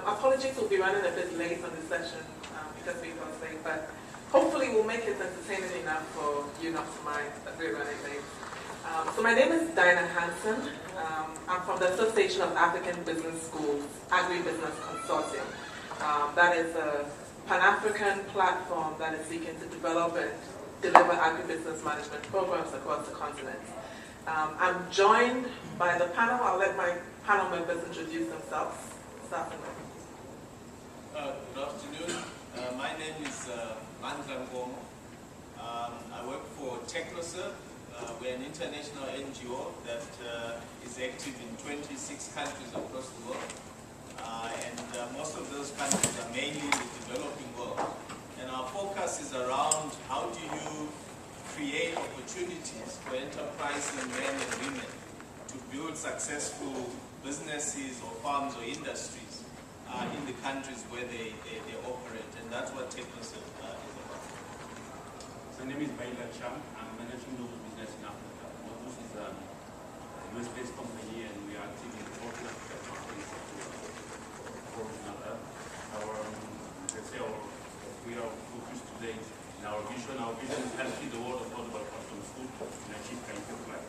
Apologies, we'll be running a bit late on this session because we got late, but hopefully we'll make it entertaining enough for you not to mind that we're running late. So my name is Dinah Hansen. I'm from the Association of African Business Schools, Agribusiness Consortium. That is a Pan-African platform that is seeking to develop and deliver agribusiness management programs across the continent. I'm joined by the panel. I'll let my panel members introduce themselves. Starting with. Good afternoon. My name is Mandla Ngomo. I work for TechnoServe. We're an international NGO that is active in 26 countries across the world. And most of those countries are mainly the developing world. And our focus is around how do you create opportunities for enterprising men and women to build successful businesses or farms or industries in the countries where they operate. And that's what TechnoServe is about. My name is Baila Cham. I'm managing global business in Africa. Modus is a US-based company and we are active in 40 African markets. We are focused today in our vision. Our vision is helping the world of affordable custom food and achieve climate life.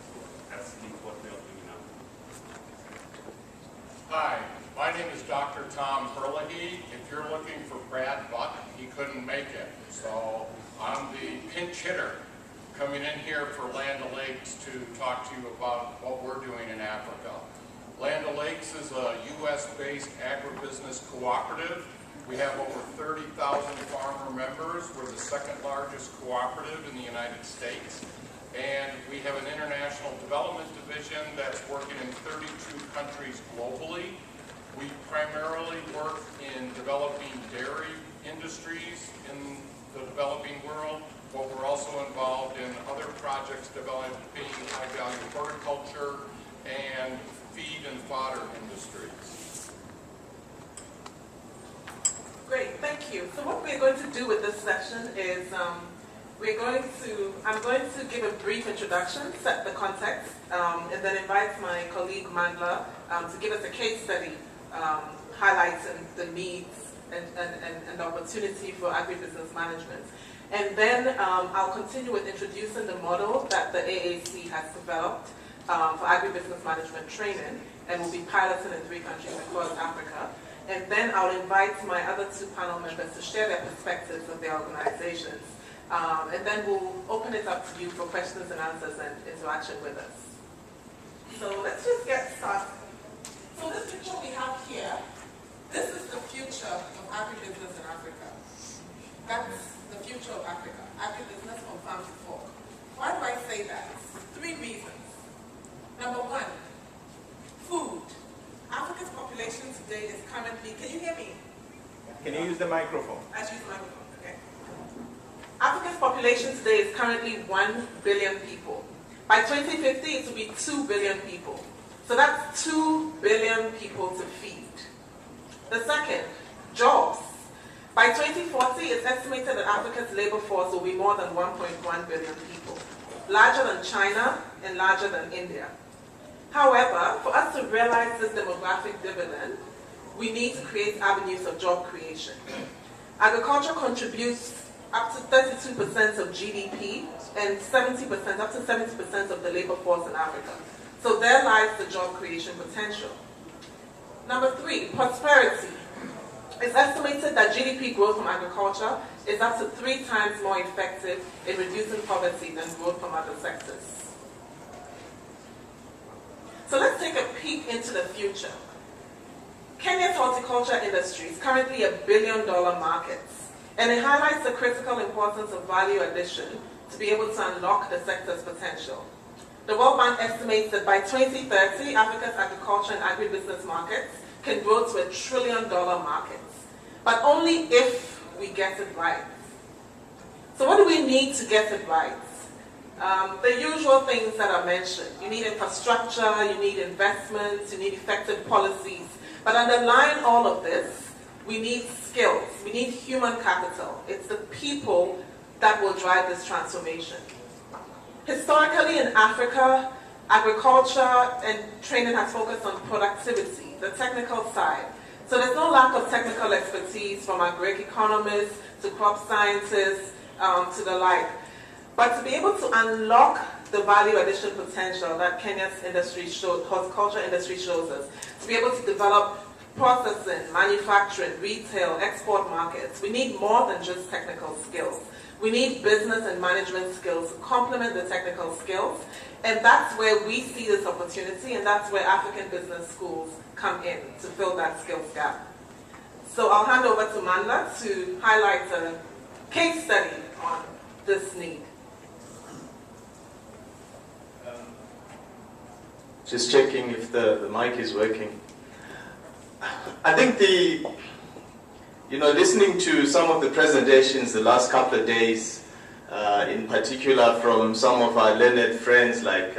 That's what we are doing now. Hi, my name is Dr. Tom Herlihy. If you're looking for Brad Buck, he couldn't make it. So I'm the pinch hitter coming in here for Land O'Lakes to talk to you about what we're doing in Africa. Land O'Lakes is a US-based agribusiness cooperative. We have over 30,000 farmer members. We're the second largest cooperative in the United States. And we have an international development division that's working in 32 countries globally. We primarily work in developing dairy industries in the developing world, but we're also involved in other projects developing high-value horticulture and feed and fodder industries. Great, thank you. So what we're going to do with this session is I'm going to give a brief introduction, set the context, and then invite my colleague Mandla to give us a case study highlighting the needs and opportunity for agribusiness management. And then I'll continue with introducing the model that the AAC has developed for agribusiness management training, and we'll be piloting in 3 countries across Africa. And then I'll invite my other 2 panel members to share their perspectives of their organizations. And then we'll open it up to you for questions and answers and interaction with us. So let's just get started. So this picture we have here, this is the future of agribusiness in Africa. That's the future of Africa, agribusiness from farm to fork. Why do I say that? 3 reasons. Number 1, food. Africa's population today is currently, can you hear me? Can you use the microphone? I use the microphone, okay. Africa's population today is currently 1 billion people. By 2050, it will be 2 billion people. So that's 2 billion people to feed. The second, jobs. By 2040, it's estimated that Africa's labor force will be more than 1.1 billion people, larger than China and larger than India. However, for us to realize this demographic dividend, we need to create avenues of job creation. Agriculture contributes up to 32% of GDP and 70%, up to 70% of the labor force in Africa. So there lies the job creation potential. Number 3, prosperity. It's estimated that GDP growth from agriculture is up to 3 times more effective in reducing poverty than growth from other sectors. So let's take a peek into the future. Kenya's horticulture industry is currently $1 billion market, and it highlights the critical importance of value addition to be able to unlock the sector's potential. The World Bank estimates that by 2030, Africa's agriculture and agribusiness markets can grow to $1 trillion market, but only if we get it right. So what do we need to get it right? The usual things that are mentioned. You need infrastructure, you need investments, you need effective policies. But underlying all of this, we need skills, we need human capital. It's the people that will drive this transformation. Historically in Africa, agriculture and training has focused on productivity, the technical side. So there's no lack of technical expertise from agric economists to crop scientists to the like. But to be able to unlock the value addition potential that Kenya's horticulture industry shows us, to be able to develop processing, manufacturing, retail, export markets, we need more than just technical skills. We need business and management skills to complement the technical skills, and that's where we see this opportunity, and that's where African business schools come in to fill that skills gap. So I'll hand over to Mandla to highlight a case study on this need. Just checking if the mic is working. I think listening to some of the presentations the last couple of days, in particular from some of our learned friends like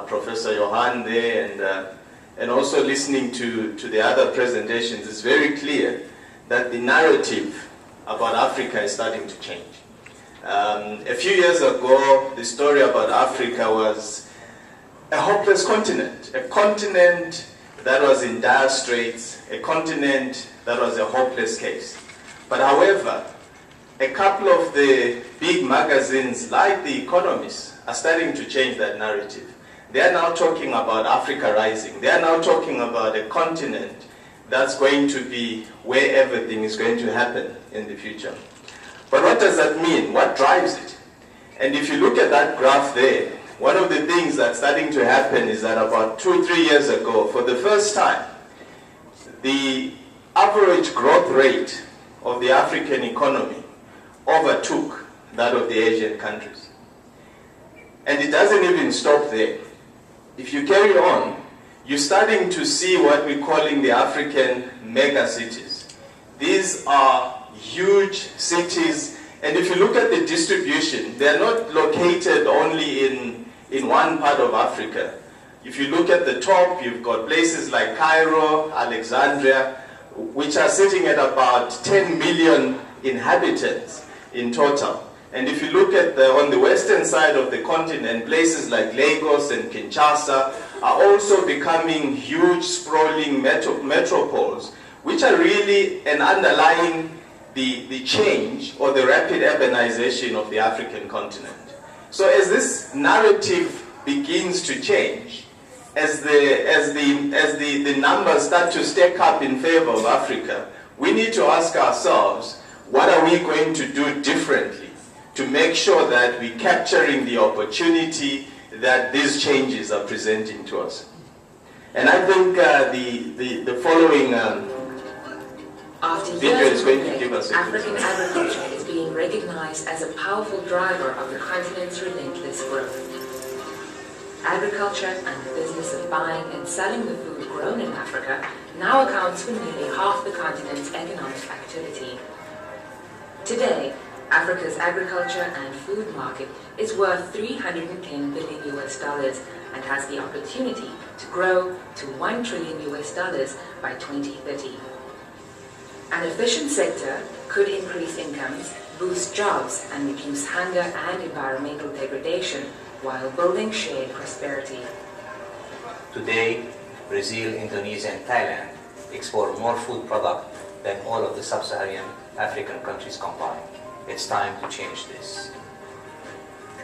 Professor Johan there, and also listening to the other presentations, it's very clear that the narrative about Africa is starting to change. A few years ago, the story about Africa was a hopeless continent, a continent that was in dire straits, a continent that was a hopeless case. But however, a couple of the big magazines like The Economist are starting to change that narrative. They are now talking about Africa rising. They are now talking about a continent that's going to be where everything is going to happen in the future. But what does that mean? What drives it? And if you look at that graph there, one of the things that's starting to happen is that about 2 or 3 years ago, for the first time, the average growth rate of the African economy overtook that of the Asian countries. And it doesn't even stop there. If you carry on, you're starting to see what we're calling the African mega cities. These are huge cities, and if you look at the distribution, they're not located only in one part of Africa. If you look at the top, you've got places like Cairo, Alexandria, which are sitting at about 10 million inhabitants in total. And if you look at on the western side of the continent, places like Lagos and Kinshasa are also becoming huge, sprawling metropoles, which are really an underlying the change or the rapid urbanization of the African continent. So as this narrative begins to change, as the numbers start to stack up in favor of Africa, we need to ask ourselves, what are we going to do differently to make sure that we're capturing the opportunity that these changes are presenting to us? And I think the following video is going to give us African agriculture is being recognized as a powerful driver of the continent's relentless growth. Agriculture and the business of buying and selling the food grown in Africa now accounts for nearly half the continent's economic activity. Today, Africa's agriculture and food market is worth $310 billion and has the opportunity to grow to $1 trillion by 2030. An efficient sector could increase incomes, boost jobs, and reduce hunger and environmental degradation while building shared prosperity. Today, Brazil, Indonesia, and Thailand export more food product than all of the sub-Saharan African countries combined. It's time to change this.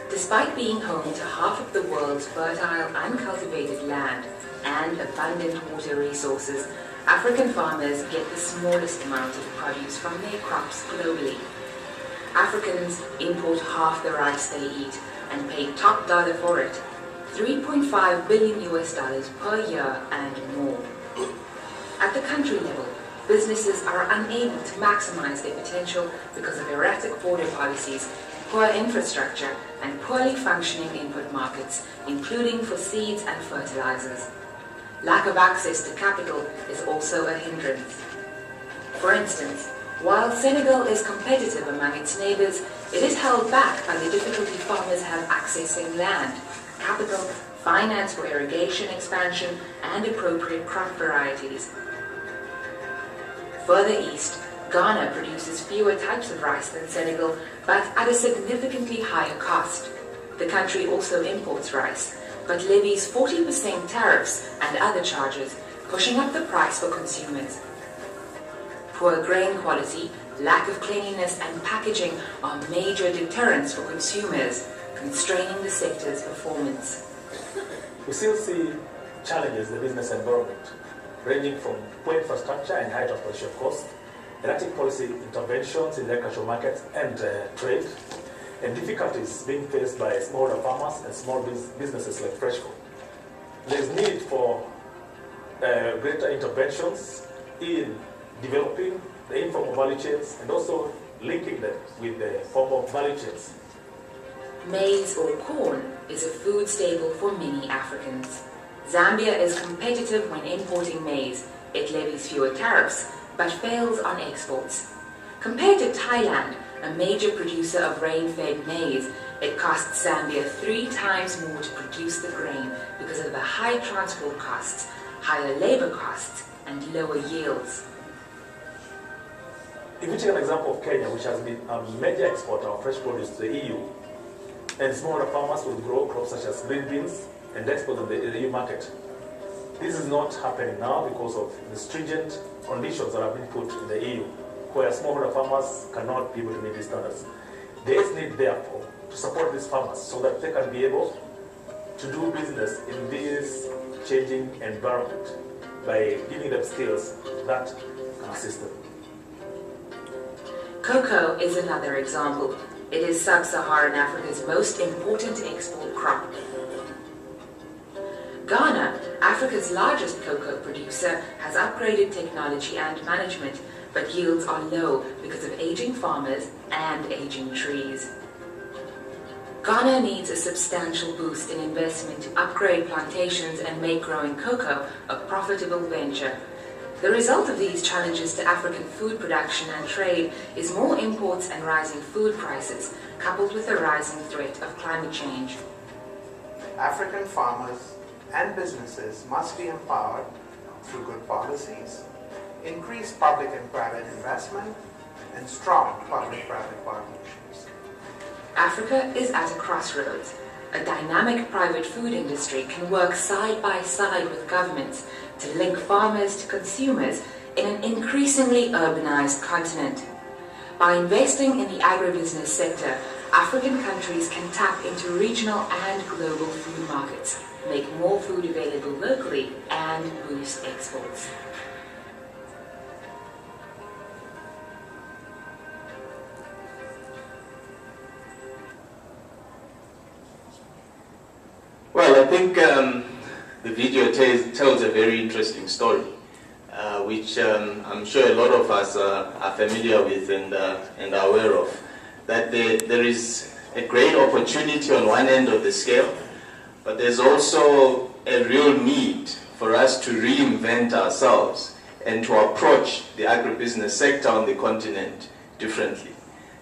Despite being home to half of the world's fertile uncultivated land and abundant water resources, African farmers get the smallest amount of produce from their crops globally. Africans import half the rice they eat and pay top dollar for it, $3.5 billion per year and more. At the country level, businesses are unable to maximize their potential because of erratic border policies, poor infrastructure, and poorly functioning input markets, including for seeds and fertilizers. Lack of access to capital is also a hindrance. For instance, while Senegal is competitive among its neighbors, it is held back by the difficulty farmers have accessing land, capital, finance for irrigation expansion, and appropriate crop varieties. Further east, Ghana produces fewer types of rice than Senegal, but at a significantly higher cost. The country also imports rice, but levies 40% tariffs and other charges, pushing up the price for consumers. Poor grain quality, lack of cleanliness and packaging are major deterrents for consumers, constraining the sector's performance. We still see challenges in the business environment, ranging from poor infrastructure and high transportation costs, erratic policy interventions in the agricultural markets and trade, and difficulties being faced by smallholder farmers and small businesses like Freshco. There is need for greater interventions in developing the informal value chains and also linking them with the formal value chains. Maize or corn is a food staple for many Africans. Zambia is competitive when importing maize. It levies fewer tariffs, but fails on exports. Compared to Thailand, a major producer of rain-fed maize, it costs Zambia 3 times more to produce the grain because of the high transport costs, higher labor costs, and lower yields. If we take an example of Kenya, which has been a major exporter of fresh produce to the EU, and smallholder farmers will grow crops such as green beans and export them to the EU market. This is not happening now because of the stringent conditions that have been put in the EU, where smallholder farmers cannot be able to meet these standards. There is need, therefore, to support these farmers so that they can be able to do business in this changing environment by giving them skills that can assist them. Cocoa is another example. It is sub-Saharan Africa's most important export crop. Ghana, Africa's largest cocoa producer, has upgraded technology and management, but yields are low because of aging farmers and aging trees. Ghana needs a substantial boost in investment to upgrade plantations and make growing cocoa a profitable venture. The result of these challenges to African food production and trade is more imports and rising food prices, coupled with the rising threat of climate change. African farmers and businesses must be empowered through good policies, increased public and private investment, and strong public-private partnerships. Africa is at a crossroads. A dynamic private food industry can work side by side with governments to link farmers to consumers in an increasingly urbanized continent. By investing in the agribusiness sector, African countries can tap into regional and global food markets, make more food available locally, and boost exports. Well, I think the video tells a very interesting story, which I'm sure a lot of us are familiar with and are aware of, that there is a great opportunity on one end of the scale, but there's also a real need for us to reinvent ourselves and to approach the agribusiness sector on the continent differently.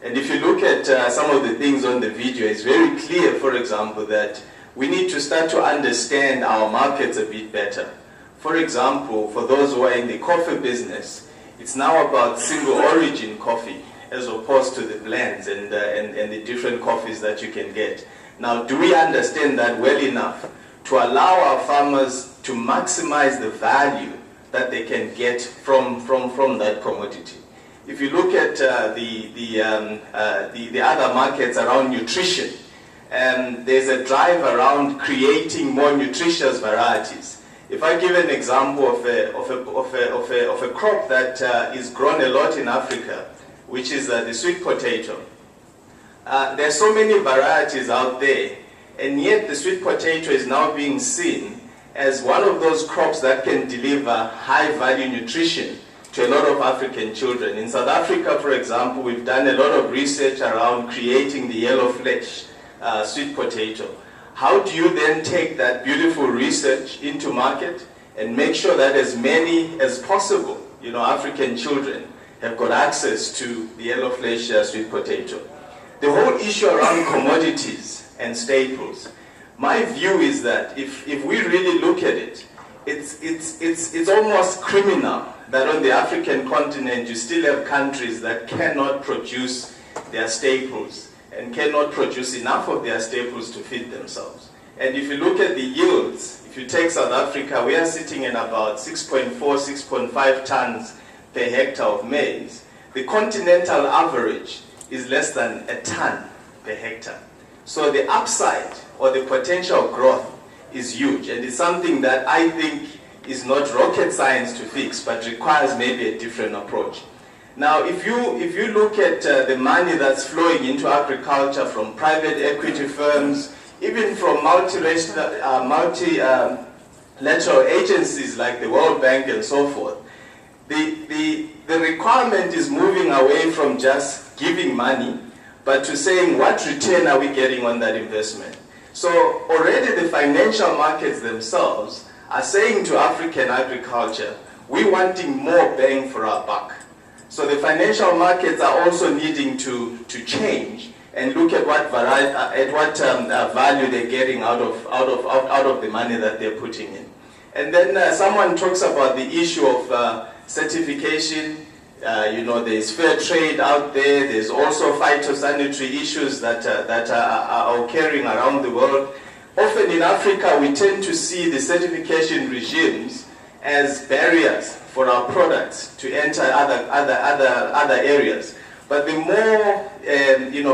And if you look at some of the things on the video, it's very clear, for example, that we need to start to understand our markets a bit better. For example, for those who are in the coffee business, it's now about single origin coffee as opposed to the blends and the different coffees that you can get. Now, do we understand that well enough to allow our farmers to maximize the value that they can get from that commodity? If you look at the other markets around nutrition, there's a drive around creating more nutritious varieties. If I give an example of a crop that is grown a lot in Africa, which is the sweet potato. There are so many varieties out there, and yet the sweet potato is now being seen as one of those crops that can deliver high-value nutrition to a lot of African children. In South Africa, for example, we've done a lot of research around creating the yellow flesh sweet potato. How do you then take that beautiful research into market and make sure that as many as possible, African children have got access to the yellow flesh sweet potato? The whole issue around commodities and staples, my view is that if we really look at it, it's almost criminal that on the African continent you still have countries that cannot produce their staples and cannot produce enough of their staples to feed themselves. And if you look at the yields, if if you take South Africa, we are sitting in about 6.4, 6.5 tons per hectare of maize. The continental average is less than a ton per hectare. So the upside or the potential growth is huge, and it's something that I think is not rocket science to fix, but requires maybe a different approach. Now, if you look at the money that's flowing into agriculture from private equity firms, even from multilateral agencies like the World Bank and so forth, the requirement is moving away from just giving money, but to saying what return are we getting on that investment. So already the financial markets themselves are saying to African agriculture, we're wanting more bang for our buck. So the financial markets are also needing to change and look at what value they're getting out of the money that they're putting in. And then someone talks about the issue of certification. There's fair trade out there. There's also phytosanitary issues that are occurring around the world. Often in Africa, we tend to see the certification regimes as barriers for our products to enter other areas. But the more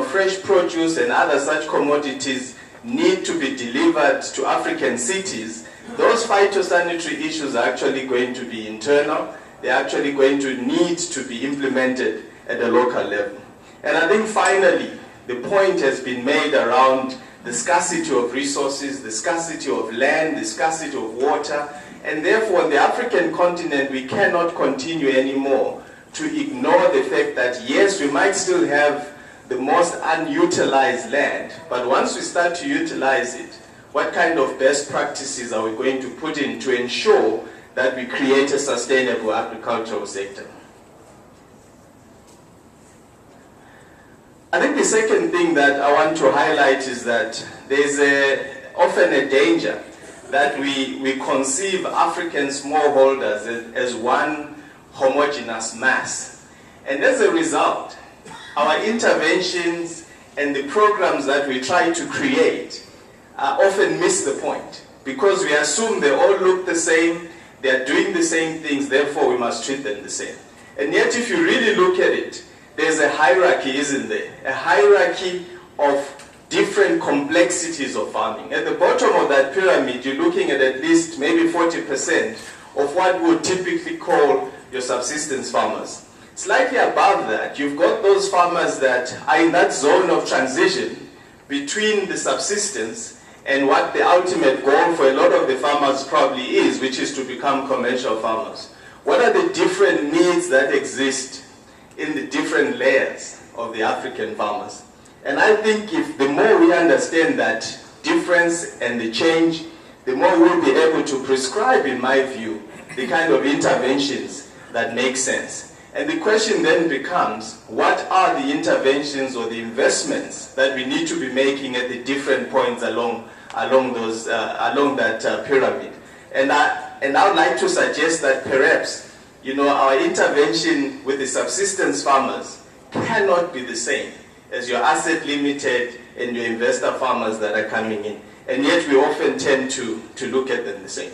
fresh produce and other such commodities need to be delivered to African cities, those phytosanitary issues are actually going to be internal. They're actually going to need to be implemented at a local level. And I think finally, the point has been made around the scarcity of resources, the scarcity of land, the scarcity of water, and therefore on the African continent we cannot continue anymore to ignore the fact that yes, we might still have the most unutilized land, but once we start to utilize it, what kind of best practices are we going to put in to ensure that we create a sustainable agricultural sector? I think the second thing that I want to highlight is that there's often a danger that we conceive African smallholders as one homogeneous mass. And as a result, our interventions and the programs that we try to create often miss the point, because we assume they all look the same, they are doing the same things, therefore we must treat them the same. And yet if you really look at it, there's a hierarchy, isn't there? A hierarchy of different complexities of farming. At the bottom of that pyramid, you're looking at least maybe 40% of what we would typically call your subsistence farmers. Slightly above that, you've got those farmers that are in that zone of transition between the subsistence and what the ultimate goal for a lot of the farmers probably is, which is to become commercial farmers. What are the different needs that exist in the different layers of the African farmers? And I think if the more we understand that difference and the change, the more we'll be able to prescribe, in my view, the kind of interventions that make sense. And the question then becomes, what are the interventions or the investments that we need to be making at the different points along that pyramid? And I would like to suggest that perhaps, our intervention with the subsistence farmers cannot be the same as your asset limited and your investor farmers that are coming in. And yet we often tend to look at them the same.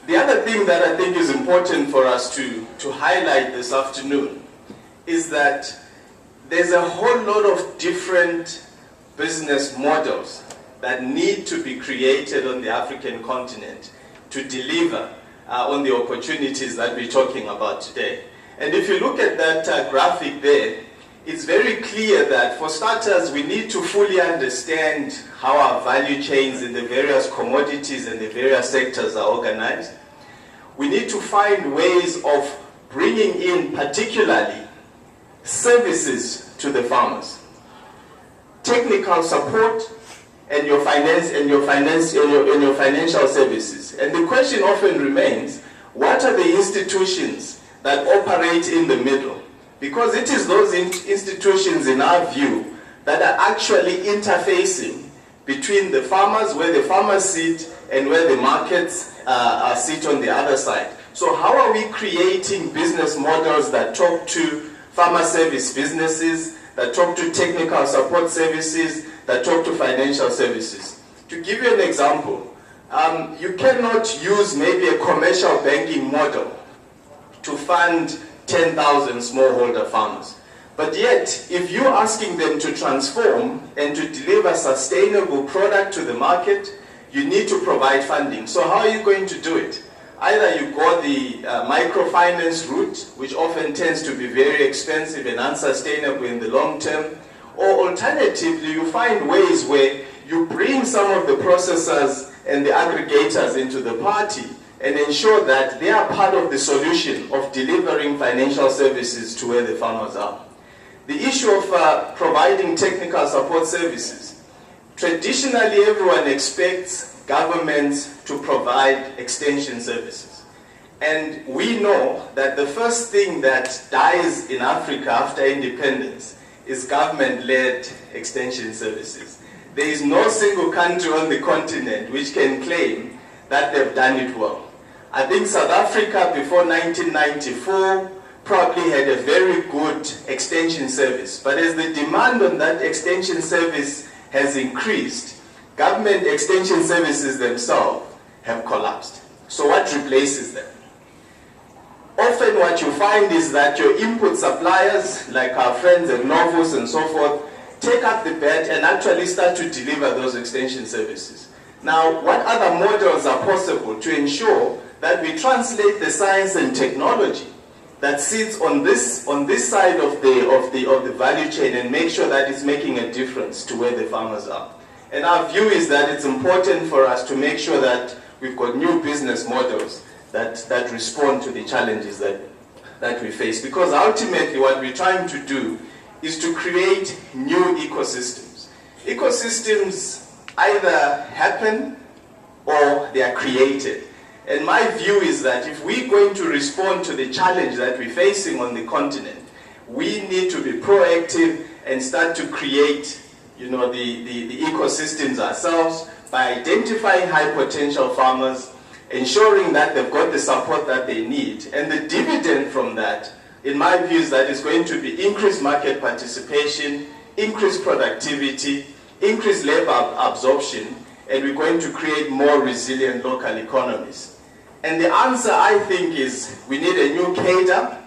The other thing that I think is important for us to highlight this afternoon is that there's a whole lot of different business models that need to be created on the African continent to deliver on the opportunities that we're talking about today. And if you look at that graphic there, it's very clear that for starters, we need to fully understand how our value chains in the various commodities and the various sectors are organized. We need to find ways of bringing in particularly services to the farmers, technical support, and your financial services. And the question often remains, what are the institutions that operate in the middle? Because it is those institutions, in our view, that are actually interfacing between the farmers, where the farmers sit, and where the markets sit on the other side. So how are we creating business models that talk to farmer service businesses, that talk to technical support services, that talk to financial services, To give you an example, you cannot use maybe a commercial banking model to fund 10,000 smallholder farmers. But yet, if you're asking them to transform and to deliver sustainable product to the market, you need to provide funding. So how are you going to do it? Either you go the microfinance route, which often tends to be very expensive and unsustainable in the long term, or alternatively, you find ways where you bring some of the processors and the aggregators into the party and ensure that they are part of the solution of delivering financial services to where the farmers are. The issue of providing technical support services. Traditionally, everyone expects governments to provide extension services. And we know that the first thing that dies in Africa after independence is government-led extension services. There is no single country on the continent which can claim that they've done it well. I think South Africa before 1994 probably had a very good extension service. But as the demand on that extension service has increased, government extension services themselves have collapsed. So what replaces them? Often what you find is that your input suppliers, like our friends at Novus and so forth, take up the bet and actually start to deliver those extension services. Now, what other models are possible to ensure that we translate the science and technology that sits on this side of the value chain and make sure that it's making a difference to where the farmers are? And our view is that it's important for us to make sure that we've got new business models that respond to the challenges that we face. Because ultimately what we're trying to do is to create new ecosystems. Ecosystems either happen or they are created. And my view is that if we're going to respond to the challenge that we're facing on the continent, we need to be proactive and start to create, the ecosystems ourselves by identifying high potential farmers, ensuring that they've got the support that they need. And the dividend from that, in my view, is that it's going to be increased market participation, increased productivity, increased labor absorption, and we're going to create more resilient local economies. And the answer, I think, is we need a new cadre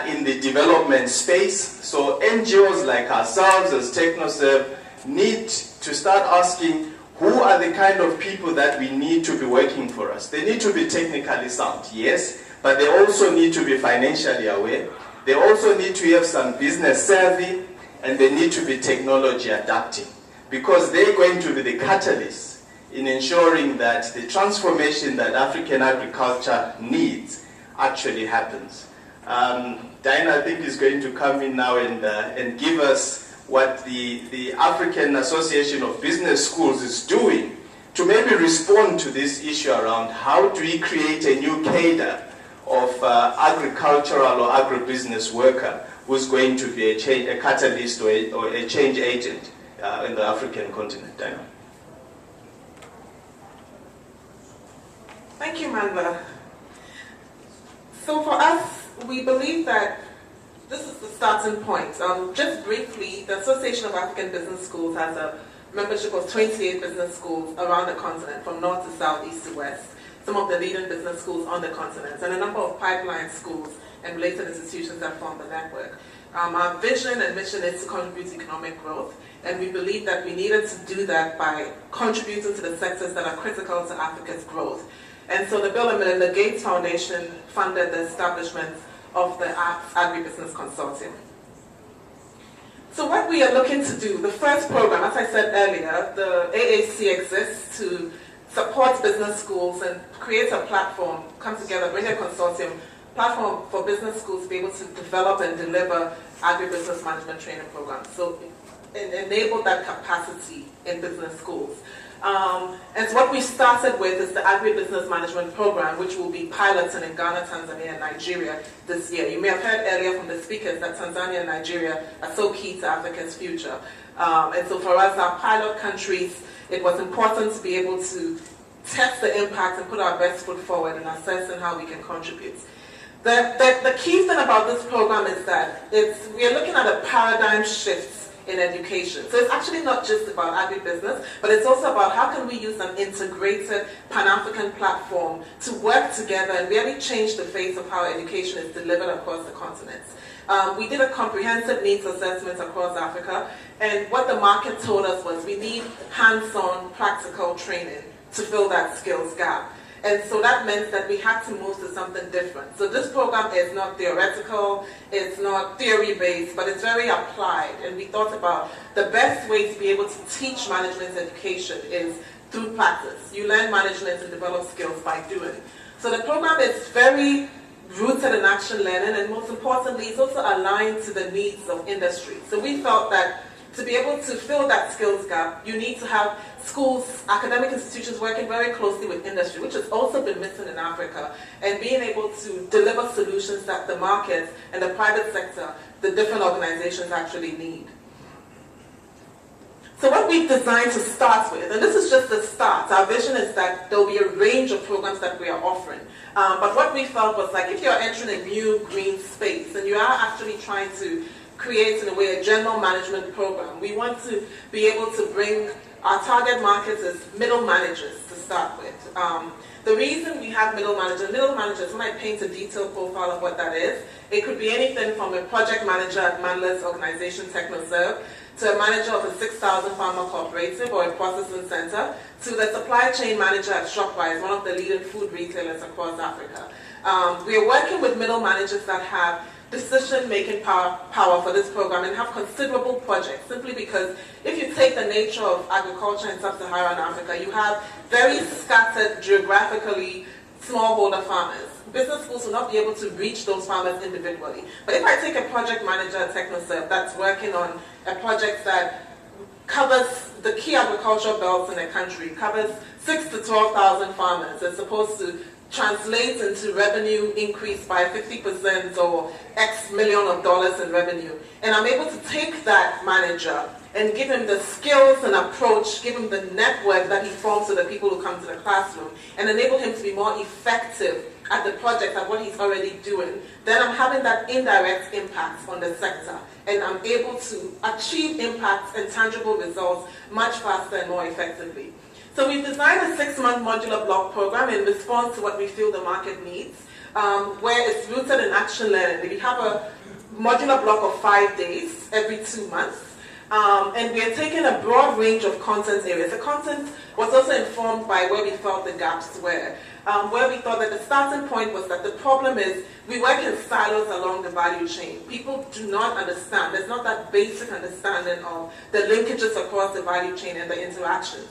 in the development space. So NGOs like ourselves as TechnoServe need to start asking who are the kind of people that we need to be working for us. They need to be technically sound, yes, but they also need to be financially aware. They also need to have some business savvy, and they need to be technology adapting, because they're going to be the catalysts in ensuring that the transformation that African agriculture needs actually happens. Diana, I think, is going to come in now and give us what the African Association of Business Schools is doing to maybe respond to this issue around how do we create a new cadre of agricultural or agribusiness worker who's going to be a catalyst or a change agent in the African continent. Diana. Thank you, Mandla. So for us, we believe that this is the starting point. Just briefly, the Association of African Business Schools has a membership of 28 business schools around the continent, from north to south, east to west, some of the leading business schools on the continent, and a number of pipeline schools and related institutions that form the network. Our vision and mission is to contribute to economic growth, and we believe that we needed to do that by contributing to the sectors that are critical to Africa's growth. And so the Bill and Melinda Gates Foundation funded the establishment of the Agribusiness Consortium. So what we are looking to do, the first program, as I said earlier, the AAC exists to support business schools and create a platform, come together, bring a consortium, platform for business schools to be able to develop and deliver agribusiness management training programs. So enable that capacity in business schools. And so what we started with is the Agribusiness Management Program, which will be piloting in Ghana, Tanzania, and Nigeria this year. You may have heard earlier from the speakers that Tanzania and Nigeria are so key to Africa's future. And so for us, our pilot countries, it was important to be able to test the impact and put our best foot forward in assessing how we can contribute. The key thing about this program is that we are looking at a paradigm shift in education. So it's actually not just about agribusiness, but it's also about how can we use an integrated Pan-African platform to work together and really change the face of how education is delivered across the continents. We did a comprehensive needs assessment across Africa, and what the market told us was we need hands-on practical training to fill that skills gap. And so that meant that we had to move to something different. So this program is not theoretical, it's not theory-based, but it's very applied. And we thought about the best way to be able to teach management education is through practice. You learn management and develop skills by doing. So the program is very rooted in action learning, and most importantly, it's also aligned to the needs of industry. So we felt that to be able to fill that skills gap, you need to have schools, academic institutions working very closely with industry, which has also been missing in Africa, and being able to deliver solutions that the market and the private sector, the different organizations actually need. So what we've designed to start with, and this is just the start, our vision is that there will be a range of programs that we are offering. But what we felt was like if you're entering a new green space and you are actually trying to create, in a way, a general management program, we want to be able to bring our target markets as middle managers to start with. The reason we have middle managers, when I paint a detailed profile of what that is, it could be anything from a project manager at Mandela's organization TechnoServe, to a manager of a 6,000 farmer cooperative or a processing center, to the supply chain manager at ShopRite, one of the leading food retailers across Africa. We are working with middle managers that have decision-making power for this program and have considerable projects, simply because if you take the nature of agriculture in sub-Saharan Africa, you have very scattered geographically smallholder farmers. Business schools will not be able to reach those farmers individually. But if I take a project manager at TechnoServe that's working on a project that covers the key agricultural belts in the country, covers 6,000 to 12,000 farmers, as opposed to translate into revenue increase by 50% or X million of dollars in revenue. And I'm able to take that manager and give him the skills and approach, give him the network that he forms with the people who come to the classroom, and enable him to be more effective at the project, at what he's already doing. Then I'm having that indirect impact on the sector, and I'm able to achieve impacts and tangible results much faster and more effectively. So we've designed a 6-month modular block program in response to what we feel the market needs, where it's rooted in action learning. We have a modular block of 5 days every 2 months. And we are taking a broad range of content areas. The content was also informed by where we felt the gaps were, where we thought that the starting point was that the problem is we work in silos along the value chain. People do not understand. There's not that basic understanding of the linkages across the value chain and the interactions.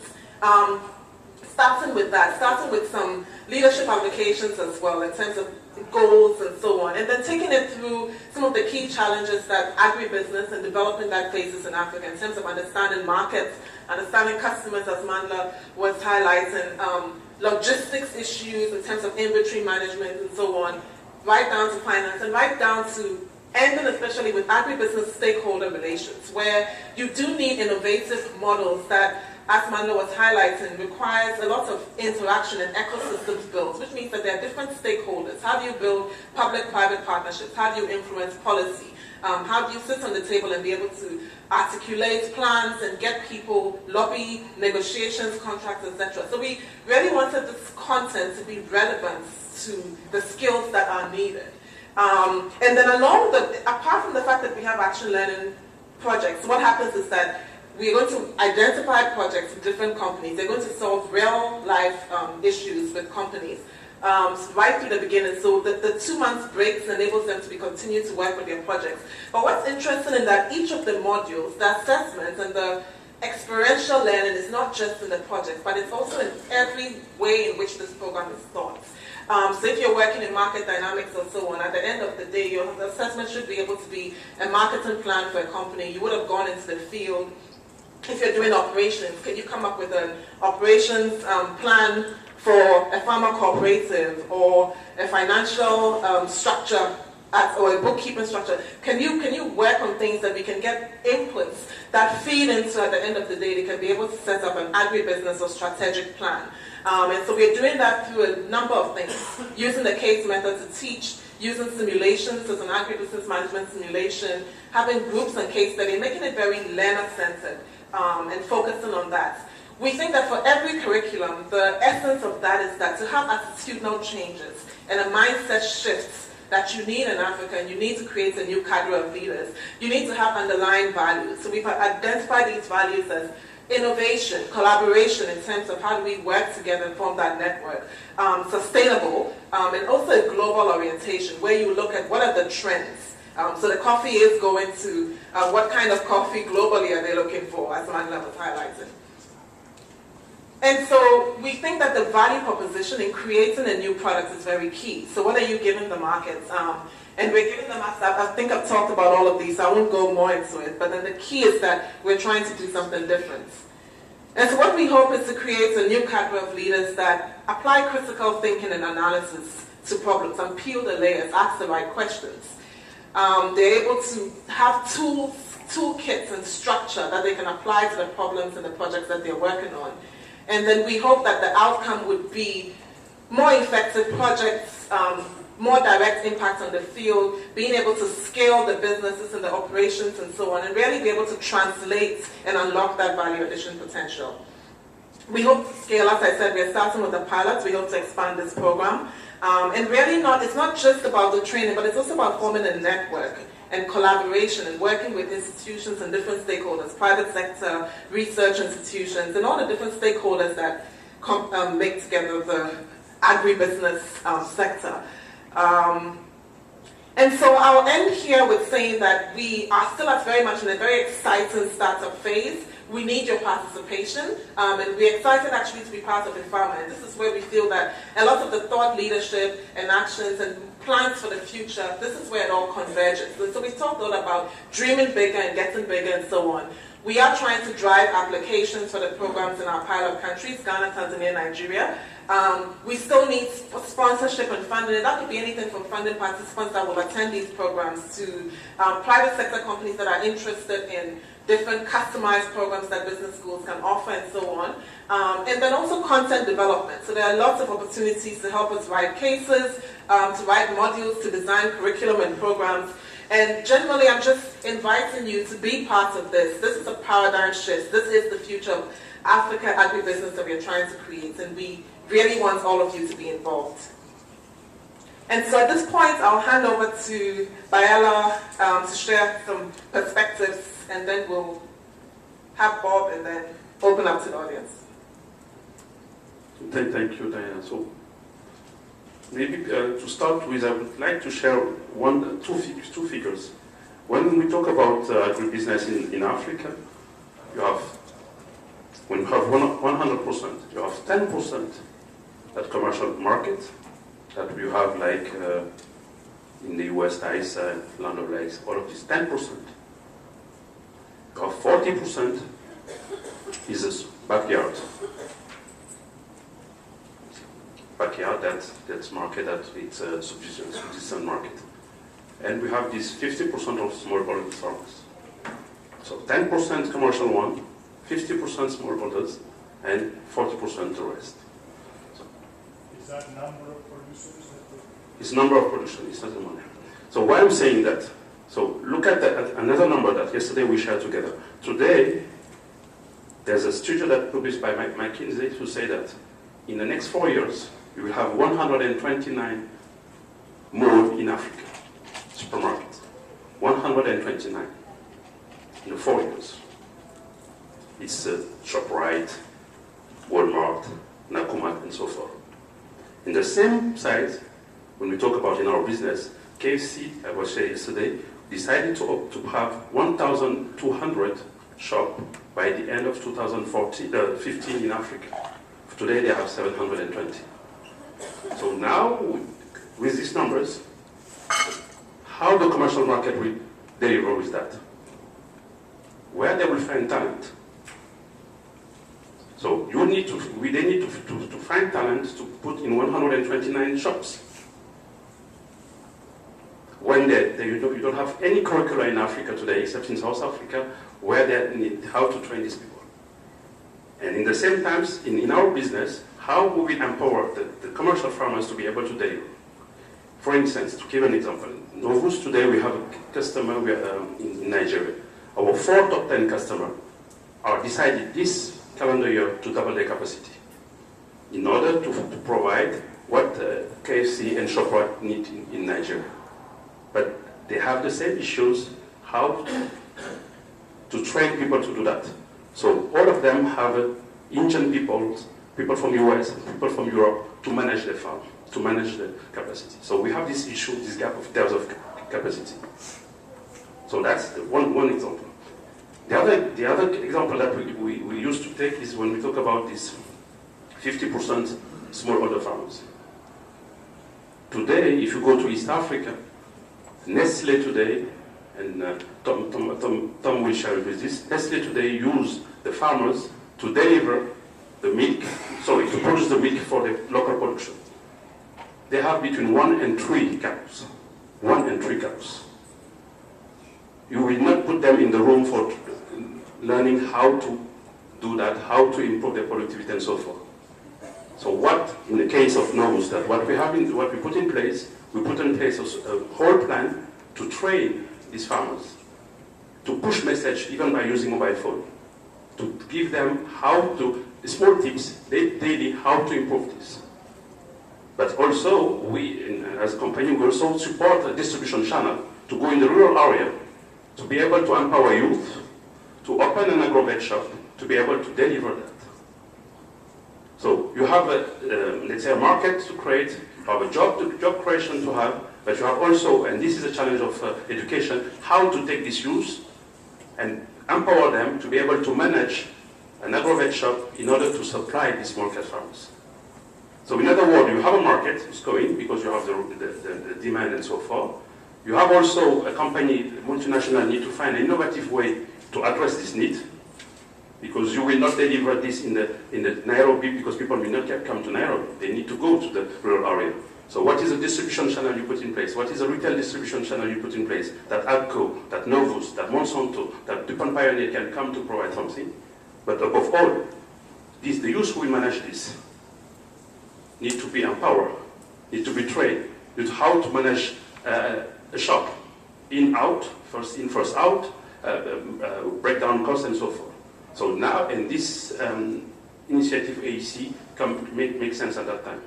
Starting with that, starting with some leadership applications as well in terms of goals and so on, and then taking it through some of the key challenges that agribusiness and developing that faces in Africa in terms of understanding markets, understanding customers, as Mandla was highlighting, logistics issues in terms of inventory management and so on, right down to finance and right down to ending especially with agribusiness stakeholder relations, where you do need innovative models that, as Mandla was highlighting, requires a lot of interaction and ecosystems built, which means that there are different stakeholders. How do you build public-private partnerships? How do you influence policy? How do you sit on the table and be able to articulate plans and get people, lobby, negotiations, contracts, etc. So we really wanted this content to be relevant to the skills that are needed. And then apart from the fact that we have action learning projects, what happens is that we're going to identify projects with different companies. They're going to solve real-life issues with companies right through the beginning. So the 2 months breaks enables them to continue to work with their projects. But what's interesting is that each of the modules, the assessment and the experiential learning is not just in the projects, but it's also in every way in which this program is thought. So if you're working in market dynamics or so on, at the end of the day, your assessment should be able to be a marketing plan for a company. You would have gone into the field. If you're doing operations, can you come up with an operations plan for a farmer cooperative or a financial structure or a bookkeeping structure? Can you work on things that we can get inputs that feed into, at the end of the day, they can be able to set up an agribusiness or strategic plan. And so we're doing that through a number of things, using the case method to teach using simulations as an agribusiness management simulation, having groups and case study, making it very learner-centered and focusing on that. We think that for every curriculum, the essence of that is that to have attitudinal changes and a mindset shifts that you need in Africa, and you need to create a new cadre of leaders. You need to have underlying values. So we've identified these values as innovation, collaboration in terms of how do we work together and form that network, sustainable, and also a global orientation where you look at what are the trends. So the coffee is going to, what kind of coffee globally are they looking for, as Mandla was highlighting. And so we think that the value proposition in creating a new product is very key. So what are you giving the markets? And we're giving them, I think I've talked about all of these, so I won't go more into it, but then the key is that we're trying to do something different. And so what we hope is to create a new cadre of leaders that apply critical thinking and analysis to problems and peel the layers, ask the right questions. They're able to have tools, toolkits and structure that they can apply to the problems and the projects that they're working on. And then we hope that the outcome would be more effective projects, more direct impact on the field, being able to scale the businesses and the operations and so on, and really be able to translate and unlock that value addition potential. We hope to scale, as I said, we're starting with the pilots. We hope to expand this program. And really it's not just about the training, but it's also about forming a network and collaboration and working with institutions and different stakeholders, private sector, research institutions, and all the different stakeholders that make together the agribusiness sector. And so I'll end here with saying that we are still very much in a very exciting startup phase. We need your participation, and we're excited actually to be part of IFAMA. And this is where we feel that a lot of the thought leadership and actions and plans for the future, this is where it all converges. And so we talked a lot about dreaming bigger and getting bigger and so on. We are trying to drive applications for the programs in our pilot countries, Ghana, Tanzania, Nigeria. We still need sponsorship and funding, and that could be anything from funding participants that will attend these programs to private sector companies that are interested in different customized programs that business schools can offer and so on. And then also content development. So there are lots of opportunities to help us write cases, to write modules, to design curriculum and programs. And generally, I'm just inviting you to be part of this. This is a paradigm shift. This is the future of Africa agribusiness that we're trying to create, and we really want all of you to be involved. And so at this point, I'll hand over to Bayala to share some perspectives, and then we'll have Bob and then open up to the audience. Thank you, Diana. So maybe to start with, I would like to share two figures. When we talk about agribusiness in Africa, when you have 100%, you have 10% at commercial market, that you have like in the US, ISA, Land of Lakes, all of this 10%. You have 40% is a backyard. Backyard, that's market, it's a subsistence market. And we have this 50% of smallholder farmers. So 10% commercial one, 50% smallholders, and 40% the rest. So, is that number of producers? It's number of producers, it's not the money. So why I'm saying that? So look at another number that yesterday we shared together. Today, there's a study that published by McKinsey to say that in the next 4 years, you will have 129 more in Africa, supermarkets. 129 in 4 years. It's ShopRite, Walmart, Nakumatt, and so forth. In the same size, when we talk about in our business, KFC, I was saying yesterday, decided to have 1,200 shops by the end of 2015 in Africa. Today they have 720. So now, with these numbers, how the commercial market will deliver with that? Where they will find talent? So they need to find talent to put in 129 shops. When you don't have any curricula in Africa today, except in South Africa, where they need how to train these people. And in the same times, in our business, how will we empower the commercial farmers to be able to deliver? For instance, to give an example, Novus today we have a customer in Nigeria. Our 4 top 10 customers are decided this calendar year to double their capacity in order to provide what KFC and ShopRite need in Nigeria. But they have the same issues, how to train people to do that. So all of them have Indian people from US, people from Europe to manage the farm, to manage the capacity. So we have this issue, this gap of terms of capacity. So that's one example. The other example that we used to take is when we talk about this 50% smallholder farmers. Today, if you go to East Africa, Nestle today, and Tom will share with this, Nestle today use the farmers to deliver the milk, to produce the milk for the local production. They have between 1 and 3 cows. 1 and 3 cows. You will not put them in the room for learning how to do that, how to improve their productivity and so forth. So what, in the case of Novus, that what we put in place a whole plan to train these farmers, to push message even by using mobile phone, to give them small tips daily how to improve this. But also, we, as a company, we also support a distribution channel to go in the rural area, to be able to empower youth, to open an agro-vet shop, to be able to deliver that. So you have, let's say, a market to create, you have a job creation to have, but you have also, and this is a challenge of education, how to take this youth and empower them to be able to manage an agro-vet shop in order to supply these small-scale farmers. So in other words, you have a market, it's going, because you have the demand and so forth. You have also a company, multinational, need to find an innovative way to address this need, because you will not deliver this in the Nairobi, because people will not come to Nairobi. They need to go to the rural area. So what is a distribution channel you put in place? What is a retail distribution channel you put in place? That AGCO, that Novus, that Monsanto, that DuPont Pioneer can come to provide something. But above all, the youth who will manage this need to be empowered, need to be trained with how to manage a shop, in, out, first in, first out, break down costs and so forth. So now, and this initiative AEC make sense at that time.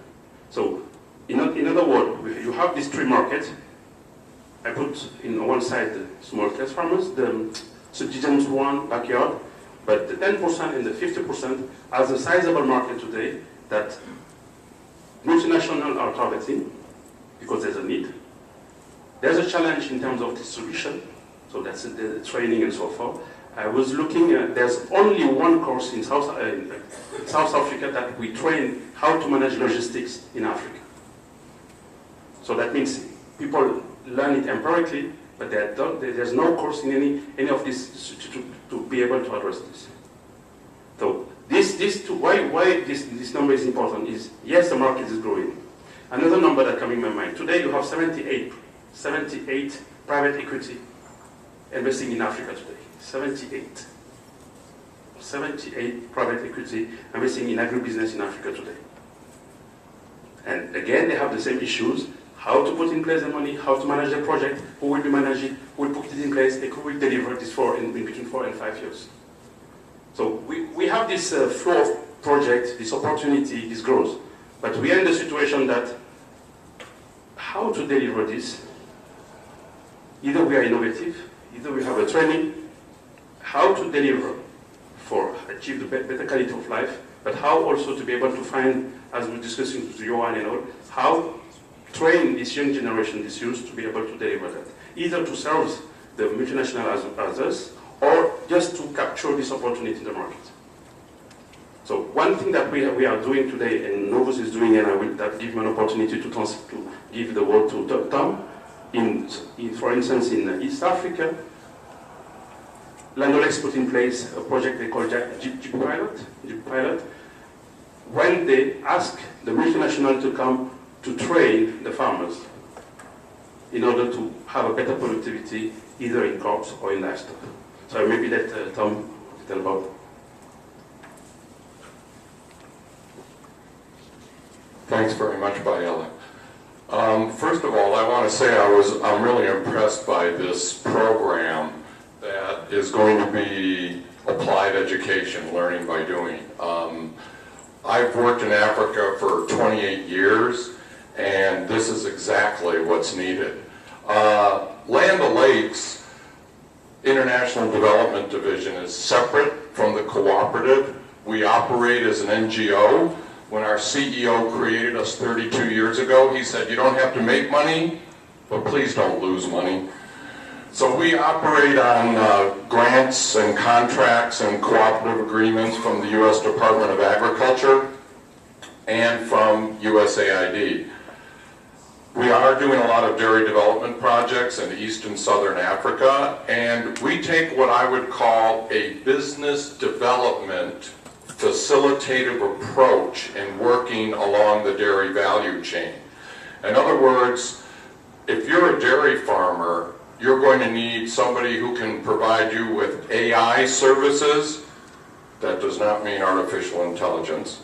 So in other words, you have these 3 markets. I put in one side the small-scale farmers, the subsistence one, backyard, but the 10% and the 50% has a sizable market today that multinational are targeting because there's a need. There's a challenge in terms of distribution, so that's the training and so forth. I was looking at, there's only one course in South Africa that we train how to manage logistics in Africa. So that means people learn it empirically, but there's no course in any of this to be able to address this. So why this number is important is, yes, the market is growing. Another number that comes in my mind, today you have 78 private equity investing in Africa today. 78 private equity investing in agribusiness in Africa today. And again, they have the same issues, how to put in place the money, how to manage the project, who will be managing, who will put it in place, and who will deliver this in between 4 and 5 years. So we have this flow of project, this opportunity, this growth, but we are in the situation that how to deliver this, either we are innovative, either we have a training, how to deliver for achieve the better quality of life, but how also to be able to find, as we're discussing with Johan and all, how train this young generation, this youth, to be able to deliver that, either to serve the multinational as others, or just to capture this opportunity in the market. So one thing that we are doing today, and Novus is doing, and I will give me an opportunity to give the word to Tom, for instance, in East Africa, Landolex put in place a project they call Jeep Pilot, when they ask the multinational to come to train the farmers in order to have a better productivity, either in crops or in livestock. So maybe let Tom tell about it. Thanks very much, Bayela. First of all, I want to say I'm really impressed by this program that is going to be applied education, learning by doing. I've worked in Africa for 28 years, and this is exactly what's needed. Land O'Lakes International Development Division is separate from the cooperative. We operate as an NGO. When our CEO created us 32 years ago, he said, you don't have to make money, but please don't lose money. So we operate on grants and contracts and cooperative agreements from the U.S. Department of Agriculture and from USAID. We are doing a lot of dairy development projects in East and Southern Africa, and we take what I would call a business development facilitative approach in working along the dairy value chain. In other words, if you're a dairy farmer, you're going to need somebody who can provide you with AI services. That does not mean artificial intelligence.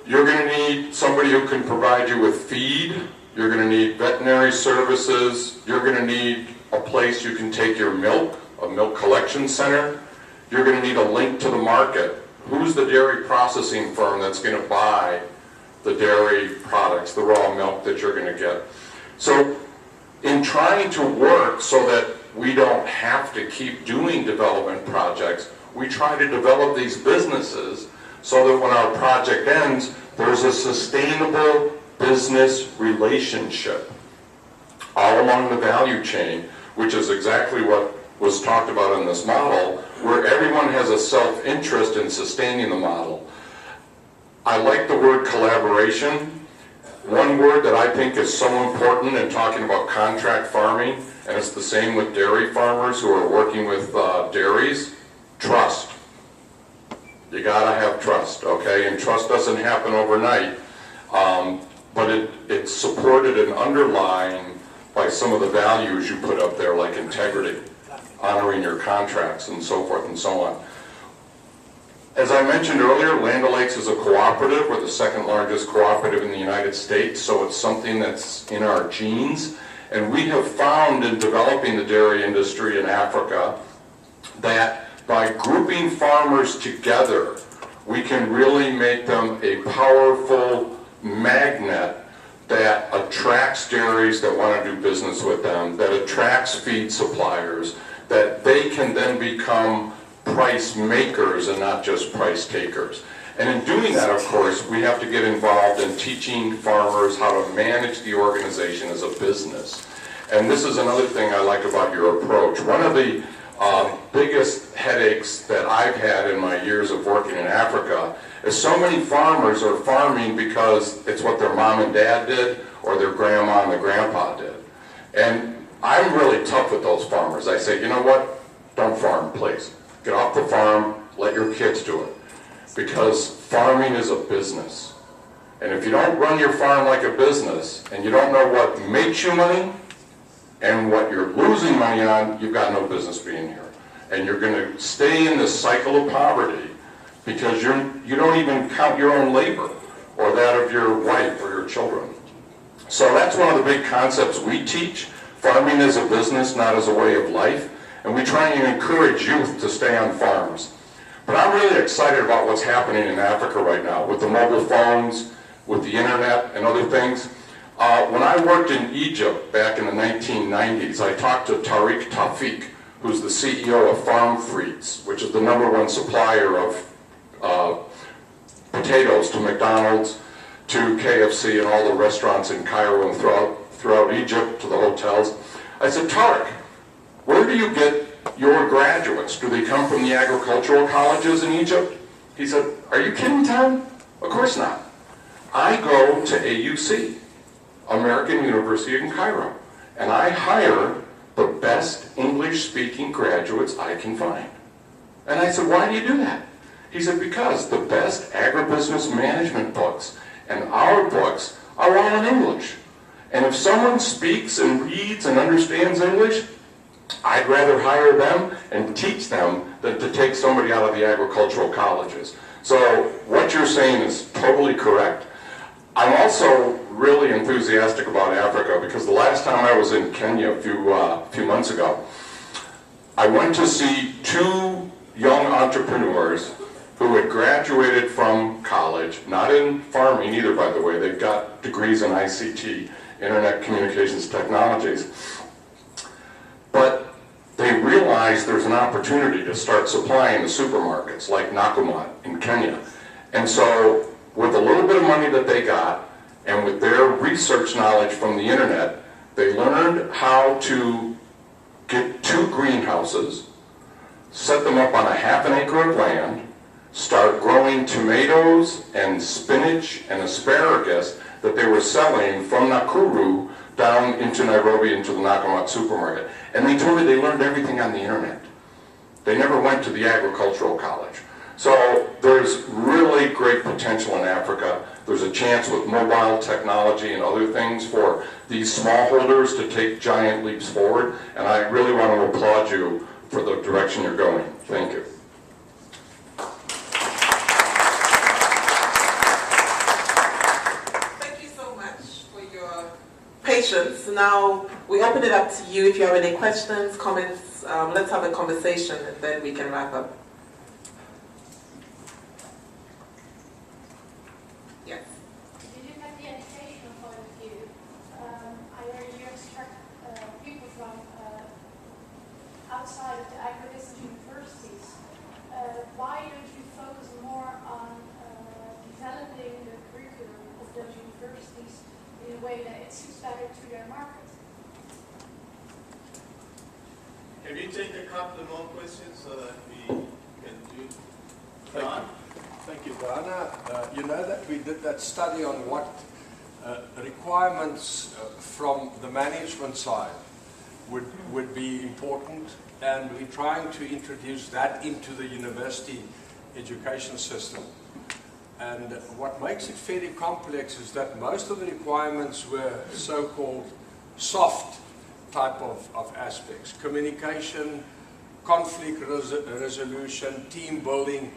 You're going to need somebody who can provide you with feed. You're going to need veterinary services. You're going to need a place you can take your milk, a milk collection center. You're going to need a link to the market. Who's the dairy processing firm that's going to buy the dairy products, the raw milk that you're going to get? So in trying to work so that we don't have to keep doing development projects, we try to develop these businesses so that when our project ends, there's a sustainable business relationship all along the value chain, which is exactly what was talked about in this model, where everyone has a self-interest in sustaining the model. I like the word collaboration. One word that I think is so important in talking about contract farming, and it's the same with dairy farmers who are working with dairies, trust. You gotta have trust, okay? And trust doesn't happen overnight, but it's supported and underlying by some of the values you put up there, like integrity, honoring your contracts, and so forth and so on. As I mentioned earlier, Land O'Lakes is a cooperative. We're the second largest cooperative in the United States, so it's something that's in our genes. And we have found in developing the dairy industry in Africa that by grouping farmers together, we can really make them a powerful magnet that attracts dairies that want to do business with them, that attracts feed suppliers, that they can then become price makers and not just price takers. And in doing that, of course, we have to get involved in teaching farmers how to manage the organization as a business. And this is another thing I like about your approach. One of the biggest headaches that I've had in my years of working in Africa is so many farmers are farming because it's what their mom and dad did or their grandma and their grandpa did. And I'm really tough with those farmers. I say, you know what? Don't farm, please. Get off the farm, let your kids do it. Because farming is a business. And if you don't run your farm like a business, and you don't know what makes you money, and what you're losing money on, you've got no business being here. And you're going to stay in this cycle of poverty because you don't even count your own labor or that of your wife or your children. So that's one of the big concepts we teach. Farming is a business, not as a way of life. And we try and encourage youth to stay on farms. But I'm really excited about what's happening in Africa right now with the mobile phones, with the internet and other things. When I worked in Egypt back in the 1990s, I talked to Tariq Tawfiq, who's the CEO of Farm Frites, which is the #1 supplier of potatoes to McDonald's, to KFC and all the restaurants in Cairo and throughout Egypt, to the hotels. I said, Tariq, where do you get your graduates? Do they come from the agricultural colleges in Egypt? He said, are you kidding, Tom? Of course not. I go to AUC, American University in Cairo, and I hire the best English-speaking graduates I can find. And I said, why do you do that? He said, because the best agribusiness management books and our books are all in English. And if someone speaks and reads and understands English, I'd rather hire them and teach them than to take somebody out of the agricultural colleges. So what you're saying is totally correct. I'm also really enthusiastic about Africa because the last time I was in Kenya a few months ago, I went to see two young entrepreneurs who had graduated from college, not in farming either, by the way. They've got degrees in ICT, Internet Communications Technologies. But they realized there's an opportunity to start supplying the supermarkets like Nakumatt in Kenya. And so with a little bit of money that they got, and with their research knowledge from the internet, they learned how to get 2 greenhouses, set them up on a ½ an acre of land, start growing tomatoes and spinach and asparagus that they were selling from Nakuru down into Nairobi into the Nakumatt supermarket. And they told me they learned everything on the internet. They never went to the agricultural college. So there's really great potential in Africa. There's a chance with mobile technology and other things for these smallholders to take giant leaps forward. And I really want to applaud you for the direction you're going. Thank you. Thank you so much for your patience. Now we open it up to you if you have any questions, comments. Let's have a conversation and then we can wrap up. Yes. You look at the educational point of view. I heard you extract people from outside of the agribusiness universities. Why don't you focus more on developing the curriculum of those universities in a way that it suits better to their market? Can we take a couple of more questions so that we can do? John? Thank you, Dana. You know that we did that study on what requirements from the management side would be important, and we're trying to introduce that into the university education system. And what makes it fairly complex is that most of the requirements were so-called soft type of aspects. Communication, conflict resolution, team building.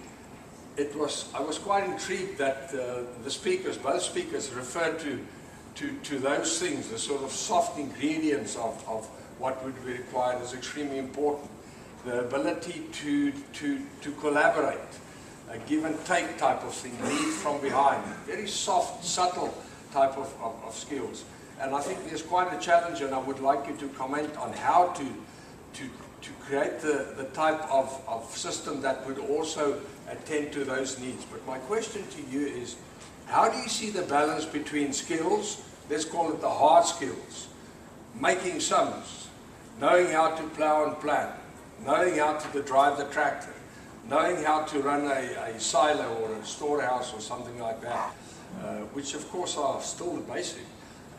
I was quite intrigued that both speakers referred to those things, the sort of soft ingredients of what would be required is extremely important. The ability to collaborate, a give and take type of thing, lead from behind, very soft, subtle type of skills. And I think there's quite a challenge, and I would like you to comment on how to create the type of system that would also attend to those needs. But my question to you is, how do you see the balance between skills, let's call it the hard skills, making sums, knowing how to plow and plant, knowing how to drive the tractor, knowing how to run a silo or a storehouse or something like that, which of course are still the basic,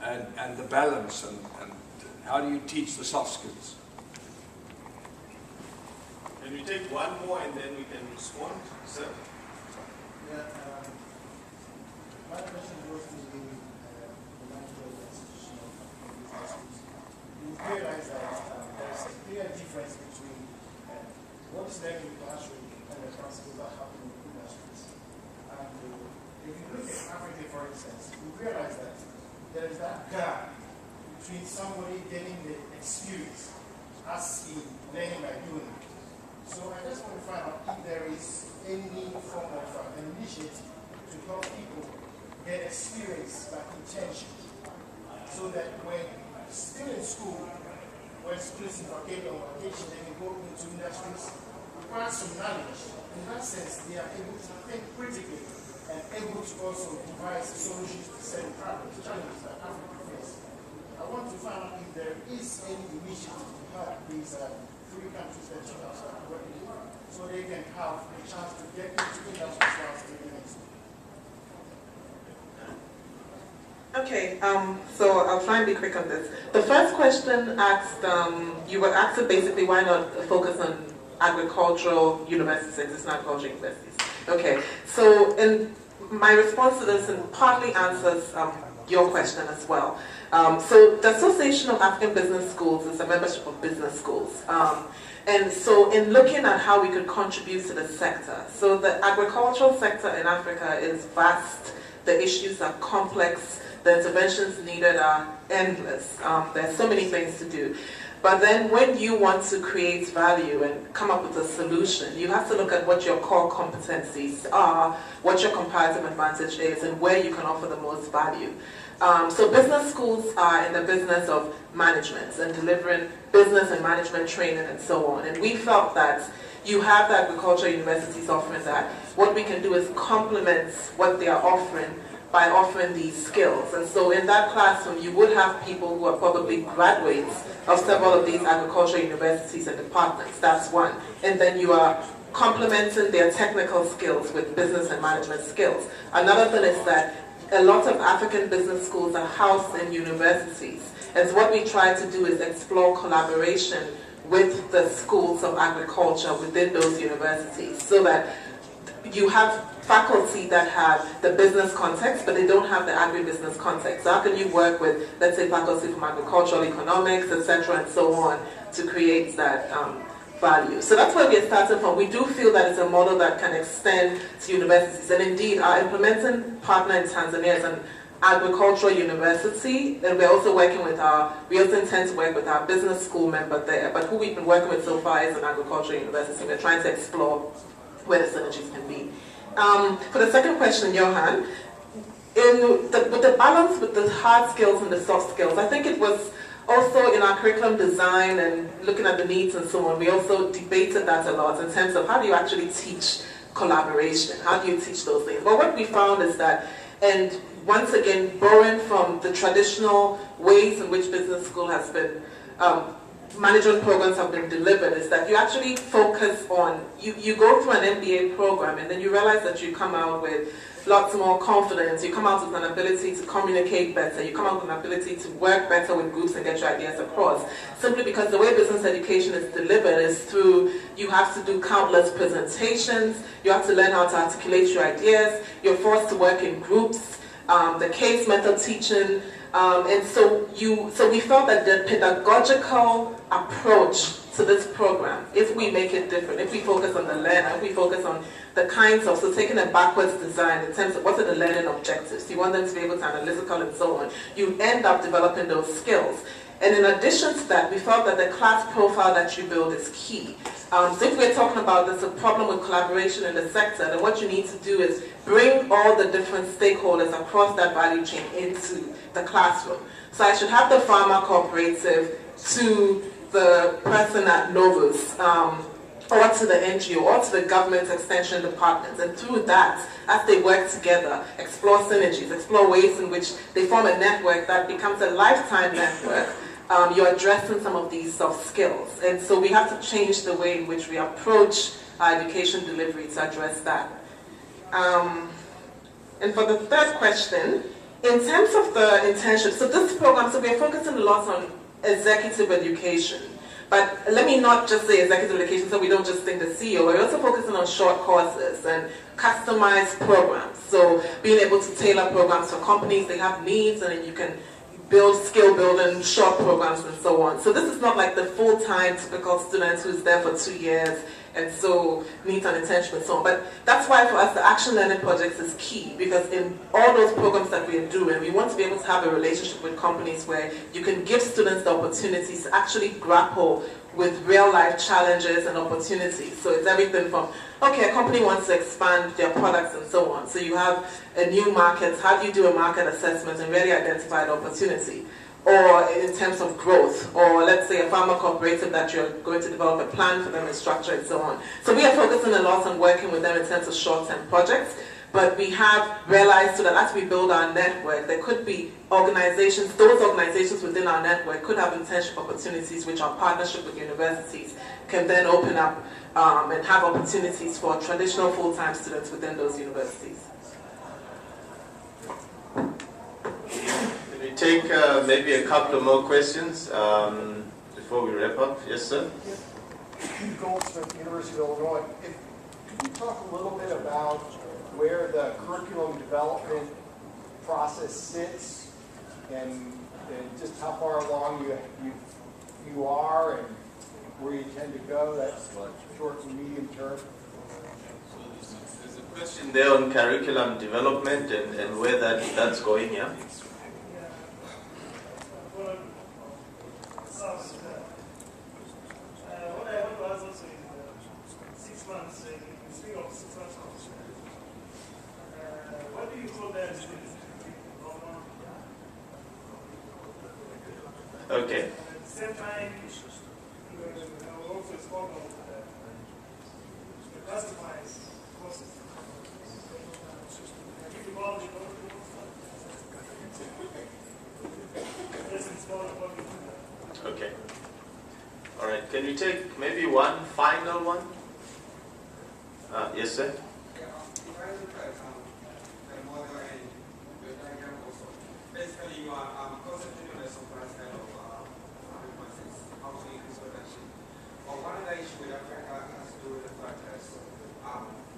and the balance, and how do you teach the soft skills? Can we take one more and then we can respond, sir? Yeah, my question goes to the management institution of business schools. You realize that there's a clear difference between what is learned in the classroom and the principles that happen in industries. And if you look at Africa, for instance, you realize that there is that gap between somebody getting the experience as in learning by doing. So I just want to find out if there is any form of an initiative to help people get experience by intention, so that when still in school, when school is in vacation, they can go into industries, acquire some knowledge. In that sense, they are able to think critically and able to also devise solutions to certain problems, challenges that Africa faces. I want to find out if there is any initiative to help these 3 countries that you have started working with, so they can have a chance to get into industries while still in school. Okay, so I'll try and be quick on this. The first question asked, you were asked basically why not focus on agricultural universities, existing agricultural universities. Okay, so in my response to this and partly answers your question as well. So the Association of African Business Schools is a membership of business schools. And so in looking at how we could contribute to the sector, so the agricultural sector in Africa is vast, The issues are complex. The interventions needed are endless. There's so many things to do. But then when you want to create value and come up with a solution, you have to look at what your core competencies are, what your comparative advantage is, and where you can offer the most value. So business schools are in the business of management and delivering business and management training and so on. And we felt that you have the agricultural universities offering that. What we can do is complement what they are offering by offering these skills. And so in that classroom, you would have people who are probably graduates of several of these agricultural universities and departments. That's one. And then you are complementing their technical skills with business and management skills. Another thing is that a lot of African business schools are housed in universities. And so what we try to do is explore collaboration with the schools of agriculture within those universities, so that you have faculty that have the business context, but they don't have the agribusiness context. So how can you work with, let's say, faculty from agricultural economics, etc., and so on, to create that value? So that's where we're starting from. We do feel that it's a model that can extend to universities, and indeed our implementing partner in Tanzania is an agricultural university, and we're also working with we also intend to work with our business school member there, but who we've been working with so far is an agricultural university. We're trying to explore where the synergies can be. For the second question, Johan, with the balance with the hard skills and the soft skills, I think it was also in our curriculum design and looking at the needs and so on, we also debated that a lot in terms of how do you actually teach collaboration? How do you teach those things? Well, what we found is that, and once again, borrowing from the traditional ways in which business school has been, management programs have been delivered, is that you actually focus on, you go through an MBA program and then you realize that you come out with lots more confidence, you come out with an ability to communicate better, you come out with an ability to work better with groups and get your ideas across. Simply because the way business education is delivered is through, you have to do countless presentations, you have to learn how to articulate your ideas, you're forced to work in groups, the case method teaching, and so we felt that the pedagogical approach to this program, if we make it different, if we focus on the learner, if we focus on the kinds of, so taking a backwards design in terms of what are the learning objectives, you want them to be able to analytical and so on, you end up developing those skills. And in addition to that, we felt that the class profile that you build is key. So if we're talking about there's a problem with collaboration in the sector, then what you need to do is bring all the different stakeholders across that value chain into the classroom. So I should have the farmer cooperative to the person at Novus, or to the NGO, or to the government extension departments. And through that, as they work together, explore synergies, explore ways in which they form a network that becomes a lifetime network, you're addressing some of these soft skills. And so we have to change the way in which we approach our education delivery to address that. And for the third question, in terms of the internship, so this program, so we're focusing a lot on executive education. But let me not just say executive education so we don't just think the CEO. We're also focusing on short courses and customized programs. So being able to tailor programs for companies, they have needs, and then you can build skill building, short programs and so on. So this is not like the full-time typical student who's there for 2 years and so needs an internship and so on. But that's why for us the action learning projects is key, because in all those programs that we are doing, we want to be able to have a relationship with companies where you can give students the opportunities to actually grapple with real life challenges and opportunities. So it's everything from, okay, a company wants to expand their products and so on. So you have a new market, how do you do a market assessment and really identify the opportunity? Or in terms of growth, or let's say a farmer cooperative that you're going to develop a plan for them and structure and so on. So we are focusing a lot on working with them in terms of short-term projects, but we have realized so that as we build our network, there could be organizations, those organizations within our network could have internship opportunities which our partnership with universities can then open up and have opportunities for traditional full-time students within those universities. Can we take maybe a couple of more questions before we wrap up? Yes, sir? Goldsmith, University of Illinois. Could you talk a little bit about where the curriculum development process sits and just how far along you are and where you tend to go? That's short and medium term. So there's a question there on curriculum development and where that's going, yeah? What I want to ask also is 6 months, speaking of 6 months, what do you call that? Okay. At the same time, also spoke of the customized courses. Okay. All right. Can we take maybe one final one? Yes, sir. Basically, you are concentrating on the supply side of agribusiness, how to increase production. But one of the issues with Africa has to do with the fact that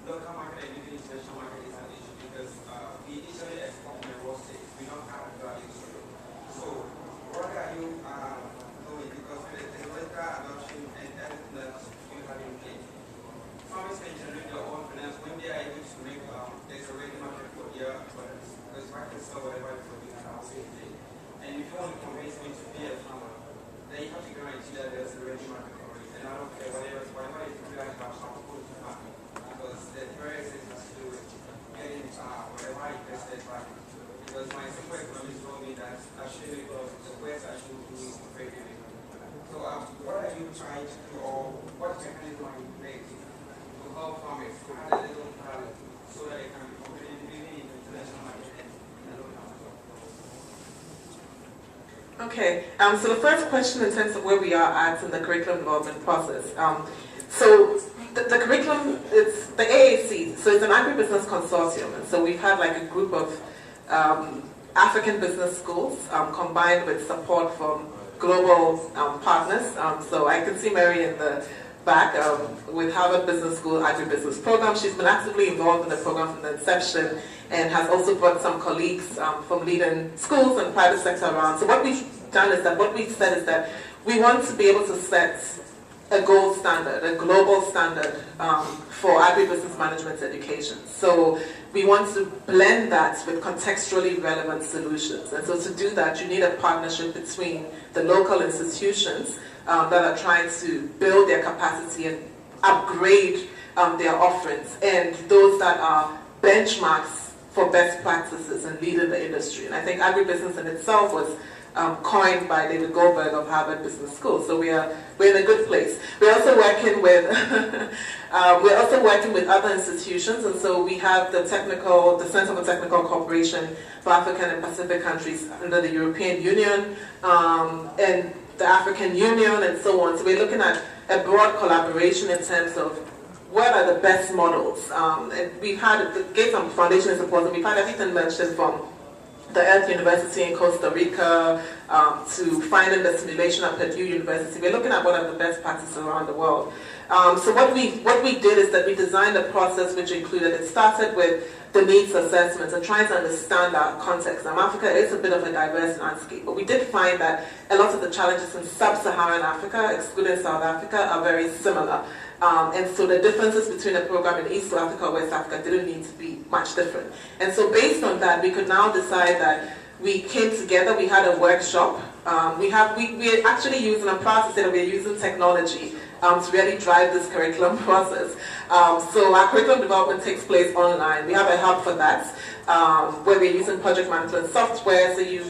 local market and even international market is an issue because we initially export from the raw states. We don't have value. So, what are you doing? Because with the technological adoption and everything that you have in place, farmers can generate their own finance when they are able to make there's a ready market for their products. Because markets sell whatever they produce. And if you want to convince me to be a farmer, then you have to guarantee that there's a ready market for it. And I don't care whatever you do, I have to put it back. Because the very thing has to do with getting whatever I invested back. Because my simple economist told me that actually the West actually doing very good. So what are you trying to do, or what mechanism are you creating to help farmers to add a little value so that they can be competitive even in the international market and in the local market? Okay, so the first question in terms of where we are at in the curriculum development process. So the curriculum, it's the AAC, so it's an agribusiness consortium, and so we've had like a group of African business schools combined with support from global partners. So I can see Mary in the back with Harvard Business School Agribusiness Program. She's been actively involved in the program from the inception and has also brought some colleagues from leading schools and private sector around. So what we've done is that, what we've said is that we want to be able to set a gold standard, a global standard for agribusiness management education. So we want to blend that with contextually relevant solutions. And so to do that, you need a partnership between the local institutions that are trying to build their capacity and upgrade their offerings, and those that are benchmarks for best practices and leading the industry. And I think agribusiness in itself was coined by David Goldberg of Harvard Business School. So we're in a good place. We're also working with other institutions, and so we have the Center for Technical Cooperation for African and Pacific countries under the European Union and the African Union and so on. So we're looking at a broad collaboration in terms of what are the best models. And we've gave some foundation support, and we've had everything mentioned from the Earth University in Costa Rica to finding the simulation at Purdue University. We're looking at what are the best practices around the world. So what we did is that we designed a process which included, it started with the needs assessments and trying to understand our context. Now, Africa is a bit of a diverse landscape, but we did find that a lot of the challenges in sub-Saharan Africa, excluding South Africa, are very similar. And so the differences between a program in East Africa or West Africa didn't need to be much different. And so based on that, we could now decide that we came together, we had a workshop. We're actually using a process that we're using technology to really drive this curriculum process. So our curriculum development takes place online. We have a hub for that, where we're using project management software. So you